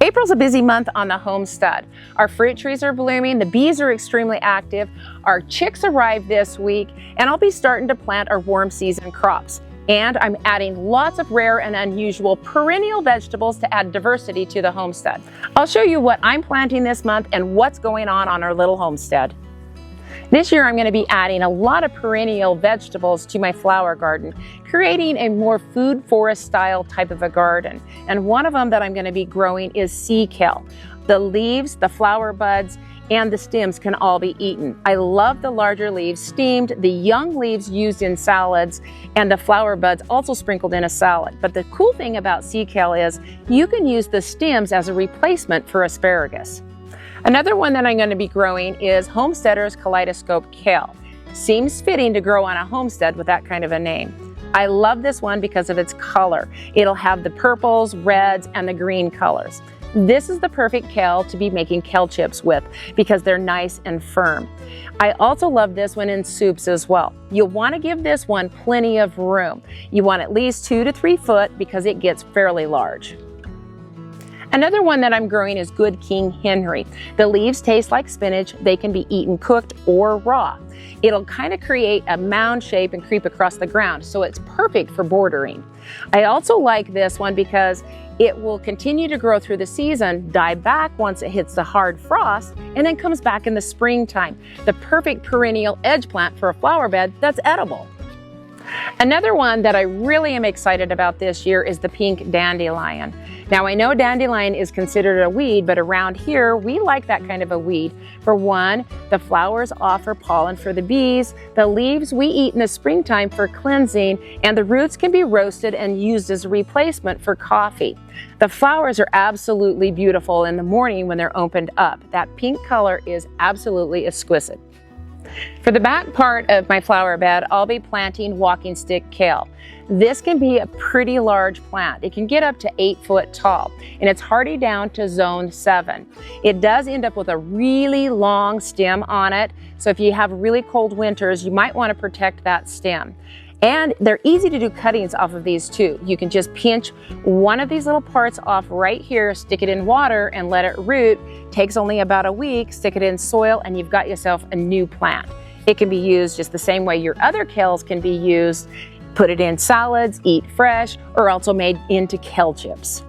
April's a busy month on the homestead. Our fruit trees are blooming, the bees are extremely active, our chicks arrived this week, and I'll be starting to plant our warm season crops. And I'm adding lots of rare and unusual perennial vegetables to add diversity to the homestead. I'll show you what I'm planting this month and what's going on our little homestead. This year I'm going to be adding a lot of perennial vegetables to my flower garden, creating a more food forest style type of a garden. And one of them that I'm going to be growing is sea kale. The leaves, the flower buds, and the stems can all be eaten. I love the larger leaves steamed, the young leaves used in salads, and the flower buds also sprinkled in a salad. But the cool thing about sea kale is you can use the stems as a replacement for asparagus. Another one that I'm going to be growing is Homesteader's Kaleidoscope Kale. Seems fitting to grow on a homestead with that kind of a name. I love this one because of its color. It'll have the purples, reds, and the green colors. This is the perfect kale to be making kale chips with because they're nice and firm. I also love this one in soups as well. You'll want to give this one plenty of room. You want at least 2 to 3 foot because it gets fairly large. Another one that I'm growing is Good King Henry. The leaves taste like spinach. They can be eaten cooked or raw. It'll kind of create a mound shape and creep across the ground, so it's perfect for bordering. I also like this one because it will continue to grow through the season, die back once it hits the hard frost, and then comes back in the springtime. The perfect perennial edge plant for a flower bed that's edible. Another one that I really am excited about this year is the pink dandelion. Now I know dandelion is considered a weed, but around here we like that kind of a weed. For one, the flowers offer pollen for the bees, the leaves we eat in the springtime for cleansing, and the roots can be roasted and used as a replacement for coffee. The flowers are absolutely beautiful in the morning when they're opened up. That pink color is absolutely exquisite. For the back part of my flower bed, I'll be planting walking stick kale. This can be a pretty large plant. It can get up to 8 foot tall, and it's hardy down to zone 7. It does end up with a really long stem on it, so if you have really cold winters, you might want to protect that stem. And they're easy to do cuttings off of these too. You can just pinch one of these little parts off right here, stick it in water and let it root. Takes only about a week, stick it in soil, and you've got yourself a new plant. It can be used just the same way your other kales can be used. Put it in salads, eat fresh, or also made into kale chips.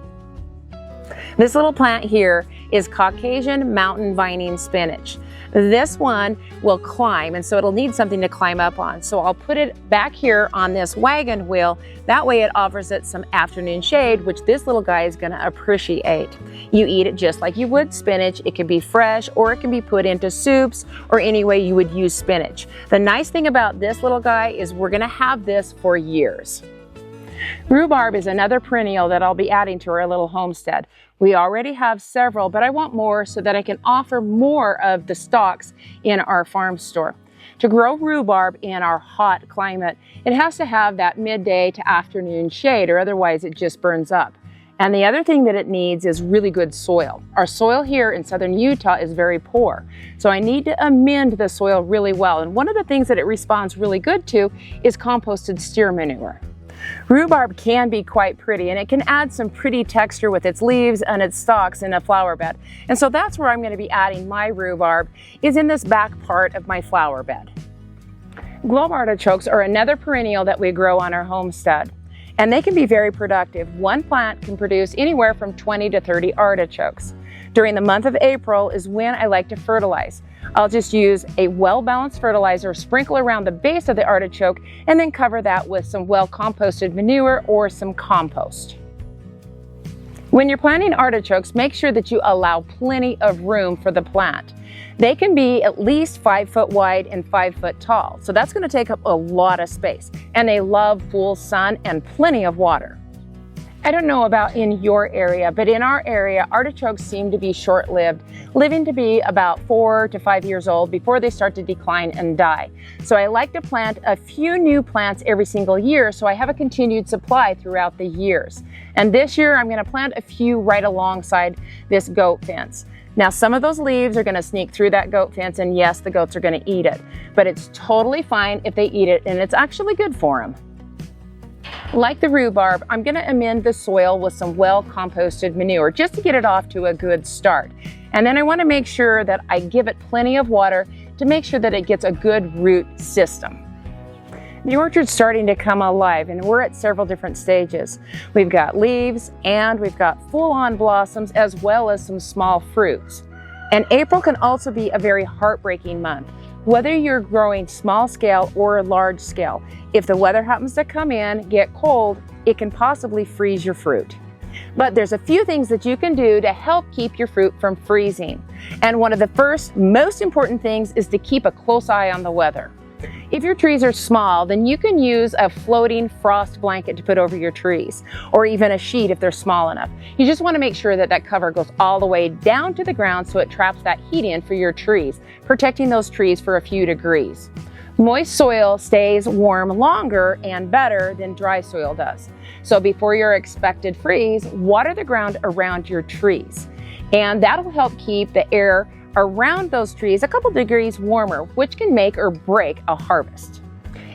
This little plant here is Caucasian mountain vining spinach. This one will climb, and so it'll need something to climb up on. So I'll put it back here on this wagon wheel. That way it offers it some afternoon shade, which this little guy is gonna appreciate. You eat it just like you would spinach. It can be fresh, or it can be put into soups, or any way you would use spinach. The nice thing about this little guy is we're gonna have this for years. Rhubarb is another perennial that I'll be adding to our little homestead. We already have several, but I want more so that I can offer more of the stalks in our farm store. To grow rhubarb in our hot climate, it has to have that midday to afternoon shade, or otherwise it just burns up. And the other thing that it needs is really good soil. Our soil here in southern Utah is very poor, so I need to amend the soil really well. And one of the things that it responds really good to is composted steer manure. Rhubarb can be quite pretty, and it can add some pretty texture with its leaves and its stalks in a flower bed. And so that's where I'm going to be adding my rhubarb, is in this back part of my flower bed. Globe artichokes are another perennial that we grow on our homestead, and they can be very productive. One plant can produce anywhere from 20 to 30 artichokes. During the month of April is when I like to fertilize. I'll just use a well-balanced fertilizer, sprinkle around the base of the artichoke, and then cover that with some well-composted manure or some compost. When you're planting artichokes, make sure that you allow plenty of room for the plant. They can be at least 5 foot wide and 5 foot tall, so that's going to take up a lot of space, and they love full sun and plenty of water. I don't know about in your area, but in our area, artichokes seem to be short-lived, living to be about 4 to 5 years old before they start to decline and die. So I like to plant a few new plants every single year so I have a continued supply throughout the years. And this year I'm going to plant a few right alongside this goat fence. Now some of those leaves are going to sneak through that goat fence, and yes, the goats are going to eat it, but it's totally fine if they eat it, and it's actually good for them. Like the rhubarb, I'm going to amend the soil with some well-composted manure just to get it off to a good start. And then I want to make sure that I give it plenty of water to make sure that it gets a good root system. The orchard's starting to come alive, and we're at several different stages. We've got leaves and we've got full-on blossoms as well as some small fruits. And April can also be a very heartbreaking month. Whether you're growing small scale or large scale, if the weather happens to come in, get cold, it can possibly freeze your fruit. But there's a few things that you can do to help keep your fruit from freezing. And one of the first, most important things is to keep a close eye on the weather. If your trees are small, then you can use a floating frost blanket to put over your trees, or even a sheet if they're small enough. You just want to make sure that that cover goes all the way down to the ground so it traps that heat in for your trees, protecting those trees for a few degrees. Moist soil stays warm longer and better than dry soil does. So before your expected freeze, water the ground around your trees. And that'll help keep the air around those trees a couple degrees warmer, which can make or break a harvest.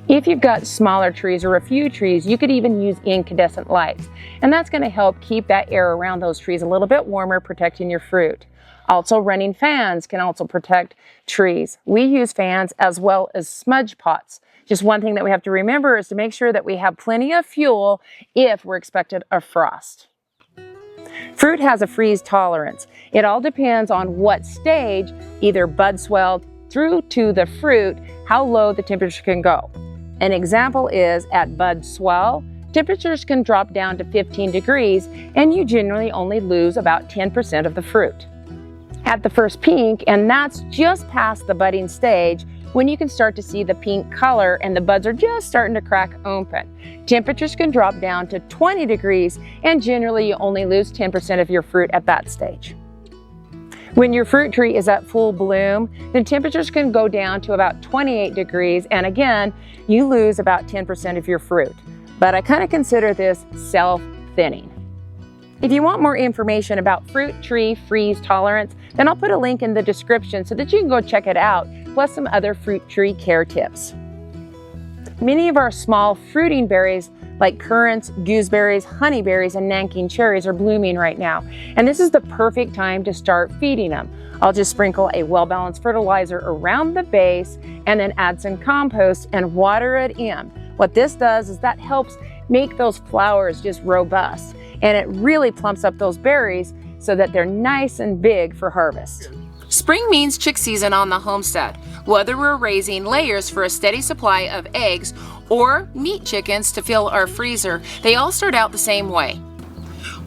If you've got smaller trees or a few trees, you could even use incandescent lights. And that's going to help keep that air around those trees a little bit warmer, protecting your fruit. Also, running fans can also protect trees. We use fans as well as smudge pots. Just one thing that we have to remember is to make sure that we have plenty of fuel if we're expected a frost. Fruit has a freeze tolerance. It all depends on what stage, either bud swell through to the fruit, how low the temperature can go. An example is at bud swell, temperatures can drop down to 15 degrees and you generally only lose about 10% of the fruit. At the first pink, and that's just past the budding stage, when you can start to see the pink color and the buds are just starting to crack open. Temperatures can drop down to 20 degrees and generally you only lose 10% of your fruit at that stage. When your fruit tree is at full bloom, then temperatures can go down to about 28 degrees and again, you lose about 10% of your fruit. But I kind of consider this self-thinning. If you want more information about fruit tree freeze tolerance, then I'll put a link in the description so that you can go check it out, plus some other fruit tree care tips. Many of our small fruiting berries like currants, gooseberries, honeyberries, and Nanking cherries are blooming right now. And this is the perfect time to start feeding them. I'll just sprinkle a well-balanced fertilizer around the base and then add some compost and water it in. What this does is that helps make those flowers just robust. And it really plumps up those berries so that they're nice and big for harvest. Spring means chick season on the homestead. Whether we're raising layers for a steady supply of eggs or meat chickens to fill our freezer, they all start out the same way.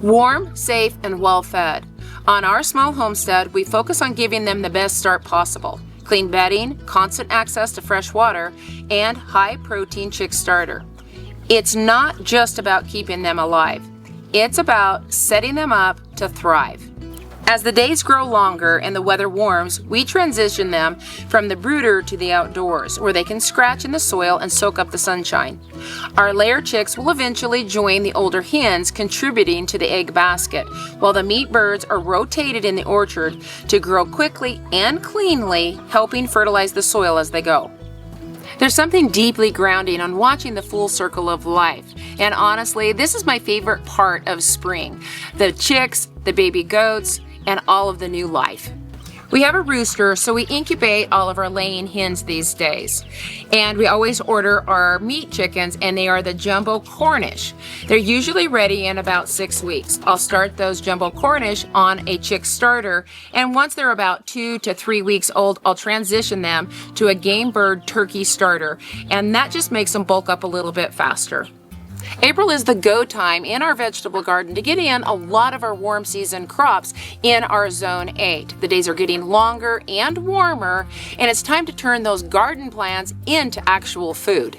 Warm, safe, and well-fed. On our small homestead, we focus on giving them the best start possible. Clean bedding, constant access to fresh water, and high-protein chick starter. It's not just about keeping them alive. It's about setting them up to thrive. As the days grow longer and the weather warms, we transition them from the brooder to the outdoors, where they can scratch in the soil and soak up the sunshine. Our layer chicks will eventually join the older hens, contributing to the egg basket, while the meat birds are rotated in the orchard to grow quickly and cleanly, helping fertilize the soil as they go. There's something deeply grounding on watching the full circle of life. And honestly, this is my favorite part of spring. The chicks, the baby goats, and all of the new life. We have a rooster, so we incubate all of our laying hens these days. And we always order our meat chickens, and they are the jumbo Cornish. They're usually ready in about 6 weeks. I'll start those jumbo Cornish on a chick starter, and once they're about 2 to 3 weeks old, I'll transition them to a game bird turkey starter, and that just makes them bulk up a little bit faster. April is the go time in our vegetable garden to get in a lot of our warm season crops in our zone 8. The days are getting longer and warmer, and it's time to turn those garden plants into actual food.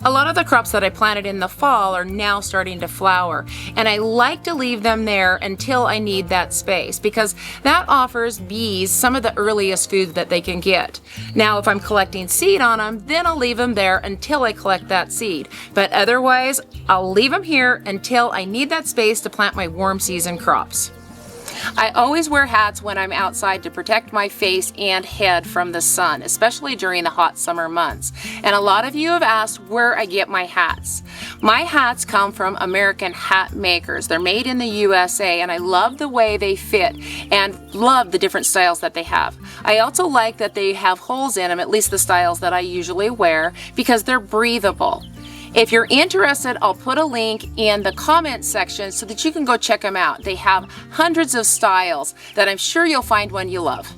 A lot of the crops that I planted in the fall are now starting to flower, and I like to leave them there until I need that space because that offers bees some of the earliest food that they can get. Now, if I'm collecting seed on them, then I'll leave them there until I collect that seed. But otherwise, I'll leave them here until I need that space to plant my warm season crops. I always wear hats when I'm outside to protect my face and head from the sun, especially during the hot summer months. And a lot of you have asked where I get my hats. My hats come from American hat makers. They're made in the USA, and I love the way they fit and love the different styles that they have. I also like that they have holes in them, at least the styles that I usually wear, because they're breathable. If you're interested, I'll put a link in the comments section so that you can go check them out. They have hundreds of styles that I'm sure you'll find one you love.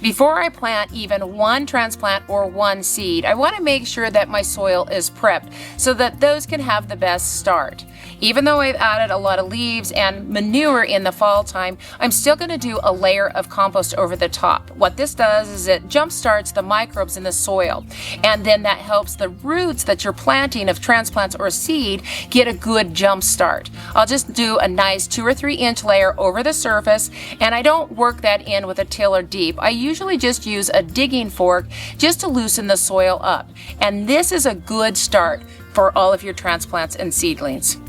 Before I plant even one transplant or one seed, I want to make sure that my soil is prepped so that those can have the best start. Even though I've added a lot of leaves and manure in the fall time, I'm still going to do a layer of compost over the top. What this does is it jumpstarts the microbes in the soil, and then that helps the roots that you're planting of transplants or seed get a good jump start. I'll just do a nice 2 or 3 inch layer over the surface, and I don't work that in with a tiller deep. I usually just use a digging fork just to loosen the soil up, and this is a good start for all of your transplants and seedlings.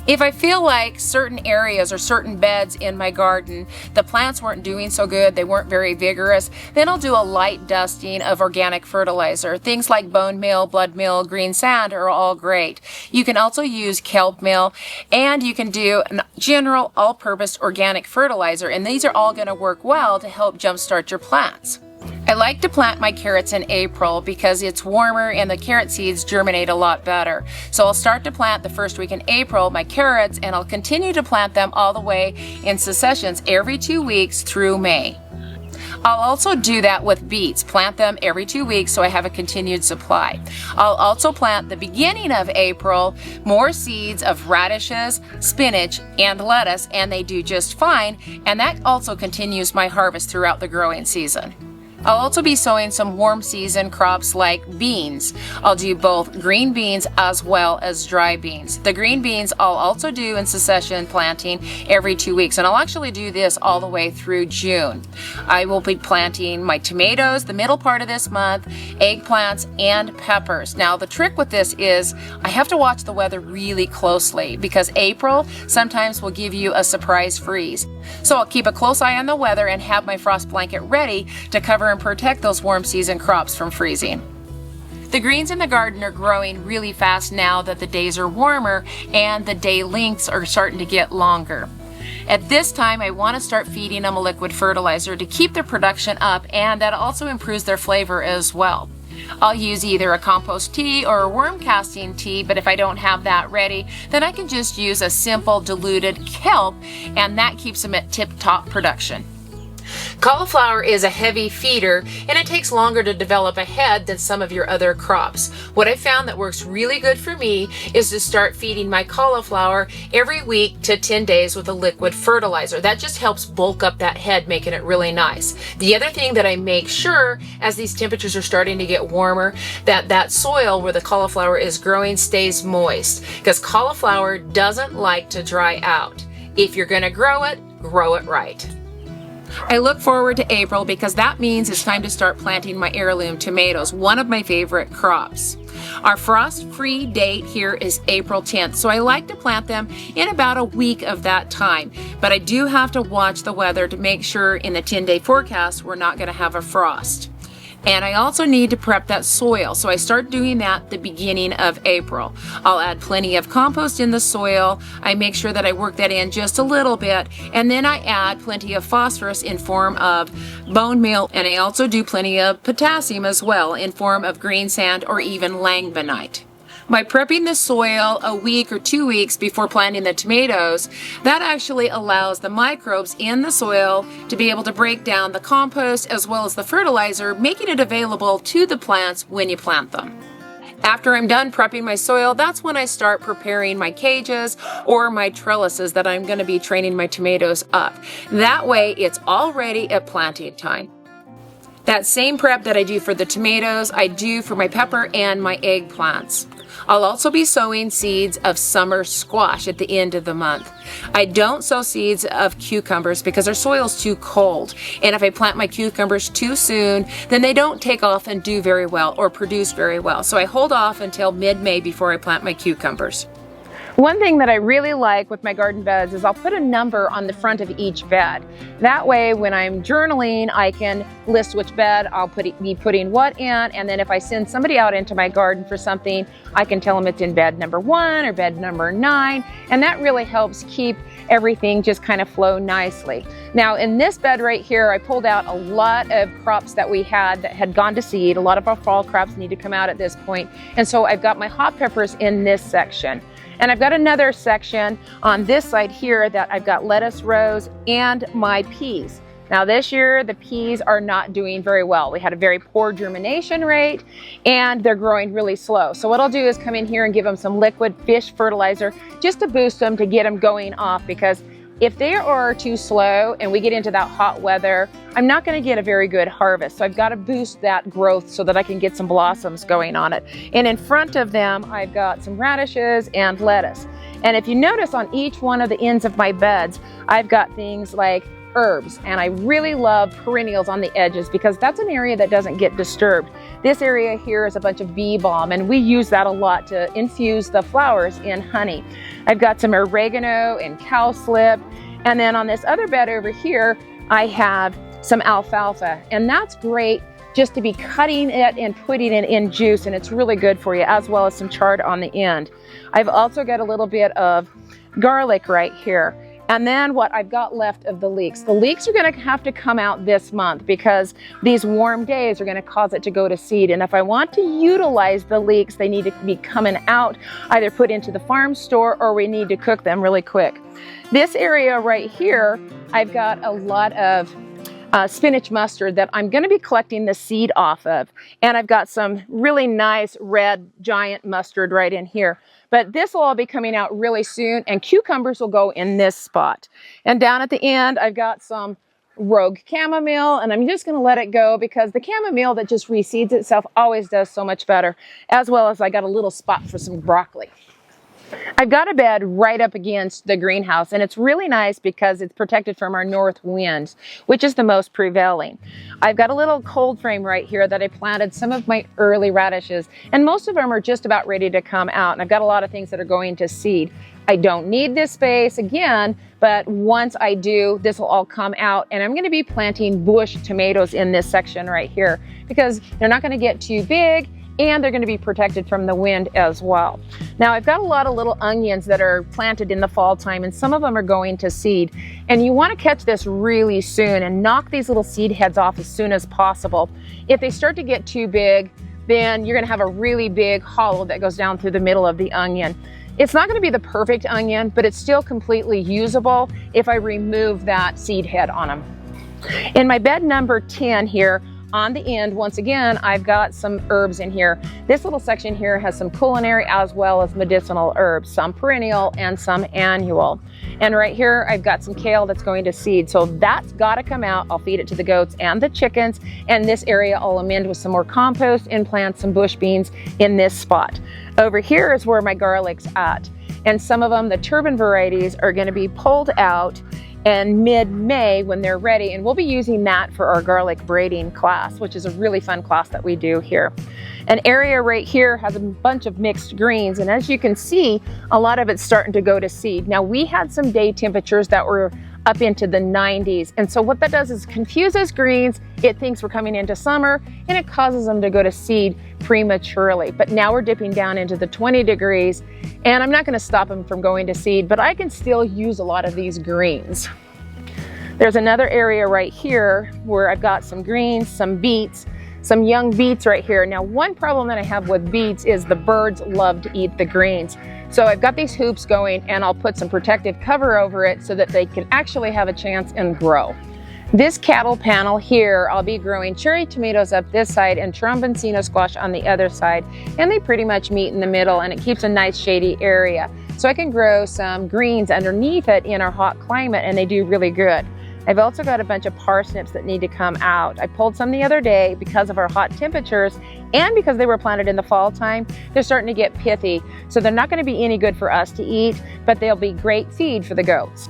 If I feel like certain areas or certain beds in my garden, the plants weren't doing so good, they weren't very vigorous, then I'll do a light dusting of organic fertilizer. Things like bone meal, blood meal, green sand are all great. You can also use kelp meal, and you can do a general all-purpose organic fertilizer, and these are all going to work well to help jumpstart your plants. I like to plant my carrots in April because it's warmer and the carrot seeds germinate a lot better. So I'll start to plant the first week in April, my carrots, and I'll continue to plant them all the way in successions every 2 weeks through May. I'll also do that with beets, plant them every 2 weeks so I have a continued supply. I'll also plant the beginning of April more seeds of radishes, spinach, and lettuce, and they do just fine, and that also continues my harvest throughout the growing season. I'll also be sowing some warm season crops like beans. I'll do both green beans as well as dry beans. The green beans I'll also do in succession planting every 2 weeks, and I'll actually do this all the way through June. I will be planting my tomatoes the middle part of this month, eggplants, and peppers. Now the trick with this is I have to watch the weather really closely because April sometimes will give you a surprise freeze. So I'll keep a close eye on the weather and have my frost blanket ready to cover and protect those warm season crops from freezing. The greens in the garden are growing really fast now that the days are warmer and the day lengths are starting to get longer. At this time, I want to start feeding them a liquid fertilizer to keep their production up, and that also improves their flavor as well. I'll use either a compost tea or a worm casting tea, but if I don't have that ready, then I can just use a simple diluted kelp, and that keeps them at tip-top production. Cauliflower is a heavy feeder, and it takes longer to develop a head than some of your other crops. What I found that works really good for me is to start feeding my cauliflower every week to 10 days with a liquid fertilizer. That just helps bulk up that head, making it really nice. The other thing that I make sure, as these temperatures are starting to get warmer, that soil where the cauliflower is growing stays moist, because cauliflower doesn't like to dry out. If you're going to grow it right. I look forward to April because that means it's time to start planting my heirloom tomatoes, one of my favorite crops. Our frost-free date here is April 10th, so I like to plant them in about a week of that time. But I do have to watch the weather to make sure in the 10-day forecast we're not going to have a frost. And I also need to prep that soil, so I start doing that the beginning of April. I'll add plenty of compost in the soil. I make sure that I work that in just a little bit, and then I add plenty of phosphorus in form of bone meal, and I also do plenty of potassium as well in form of green sand or even langbeinite. By prepping the soil a week or 2 weeks before planting the tomatoes, that actually allows the microbes in the soil to be able to break down the compost as well as the fertilizer, making it available to the plants when you plant them. After I'm done prepping my soil, that's when I start preparing my cages or my trellises that I'm going to be training my tomatoes up. That way, it's all ready at planting time. That same prep that I do for the tomatoes, I do for my pepper and my eggplants. I'll also be sowing seeds of summer squash at the end of the month. I don't sow seeds of cucumbers because our soil's too cold. And if I plant my cucumbers too soon, then they don't take off and do very well or produce very well. So I hold off until mid-May before I plant my cucumbers. One thing that I really like with my garden beds is I'll put a number on the front of each bed. That way when I'm journaling, I can list which bed I'll be putting what in, and then if I send somebody out into my garden for something, I can tell them it's in bed number 1 or bed number 9, and that really helps keep everything just kind of flow nicely. Now in this bed right here, I pulled out a lot of crops that we had that had gone to seed. A lot of our fall crops need to come out at this point, and so I've got my hot peppers in this section. And I've got another section on this side here that I've got lettuce rows and my peas. Now this year the peas are not doing very well. We had a very poor germination rate and they're growing really slow. So what I'll do is come in here and give them some liquid fish fertilizer just to boost them, to get them going off, because if they are too slow and we get into that hot weather, I'm not going to get a very good harvest. So I've got to boost that growth so that I can get some blossoms going on it. And in front of them, I've got some radishes and lettuce. And if you notice on each one of the ends of my beds, I've got things like herbs, and I really love perennials on the edges because that's an area that doesn't get disturbed. This area here is a bunch of bee balm, and we use that a lot to infuse the flowers in honey. I've got some oregano and cowslip, and then on this other bed over here I have some alfalfa, and that's great just to be cutting it and putting it in juice, and it's really good for you, as well as some chard on the end. I've also got a little bit of garlic right here. And then what I've got left of the leeks. The leeks are going to have to come out this month because these warm days are going to cause it to go to seed. And if I want to utilize the leeks, they need to be coming out, either put into the farm store or we need to cook them really quick. This area right here, I've got a lot of spinach mustard that I'm going to be collecting the seed off of. And I've got some really nice red giant mustard right in here. But this will all be coming out really soon, and cucumbers will go in this spot. And down at the end, I've got some rogue chamomile, and I'm just going to let it go because the chamomile that just reseeds itself always does so much better, as well as I got a little spot for some broccoli. I've got a bed right up against the greenhouse, and it's really nice because it's protected from our north winds, which is the most prevailing. I've got a little cold frame right here that I planted some of my early radishes, and most of them are just about ready to come out, and I've got a lot of things that are going to seed. I don't need this space again, but once I do, this will all come out, and I'm going to be planting bush tomatoes in this section right here because they're not going to get too big, and they're going to be protected from the wind as well. Now I've got a lot of little onions that are planted in the fall time, and some of them are going to seed. And you want to catch this really soon and knock these little seed heads off as soon as possible. If they start to get too big, then you're going to have a really big hollow that goes down through the middle of the onion. It's not going to be the perfect onion, but it's still completely usable if I remove that seed head on them. In my bed number 10 here, on the end, once again, I've got some herbs in here. This little section here has some culinary as well as medicinal herbs, some perennial and some annual. And right here, I've got some kale that's going to seed. So that's got to come out. I'll feed it to the goats and the chickens. And this area I'll amend with some more compost and plant some bush beans in this spot. Over here is where my garlic's at. And some of them, the turban varieties, are going to be pulled out and mid-May when they're ready, and we'll be using that for our garlic braiding class, which is a really fun class that we do here. An area right here has a bunch of mixed greens, and as you can see, a lot of it's starting to go to seed. Now we had some day temperatures that were up into the 90s, and so what that does is confuses greens. It thinks we're coming into summer, and it causes them to go to seed prematurely. But now we're dipping down into the 20 degrees, and I'm not going to stop them from going to seed, but I can still use a lot of these greens. There's another area right here where I've got some greens, some beets, some young beets right here. Now one problem that I have with beets is the birds love to eat the greens. So I've got these hoops going, and I'll put some protective cover over it so that they can actually have a chance and grow. This cattle panel here, I'll be growing cherry tomatoes up this side and tromboncino squash on the other side, and they pretty much meet in the middle, and it keeps a nice shady area. So I can grow some greens underneath it in our hot climate, and they do really good. I've also got a bunch of parsnips that need to come out. I pulled some the other day because of our hot temperatures, and because they were planted in the fall time, they're starting to get pithy. So they're not going to be any good for us to eat, but they'll be great feed for the goats.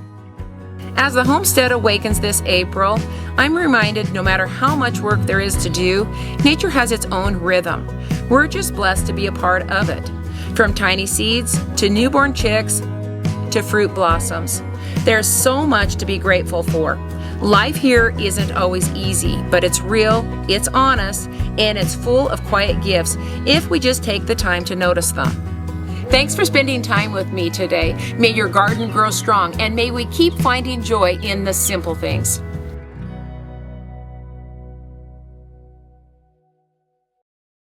As the homestead awakens this April, I'm reminded no matter how much work there is to do, nature has its own rhythm. We're just blessed to be a part of it. From tiny seeds to newborn chicks to fruit blossoms. There's so much to be grateful for. Life here isn't always easy, but it's real, it's honest, and it's full of quiet gifts if we just take the time to notice them. Thanks for spending time with me today. May your garden grow strong, and may we keep finding joy in the simple things.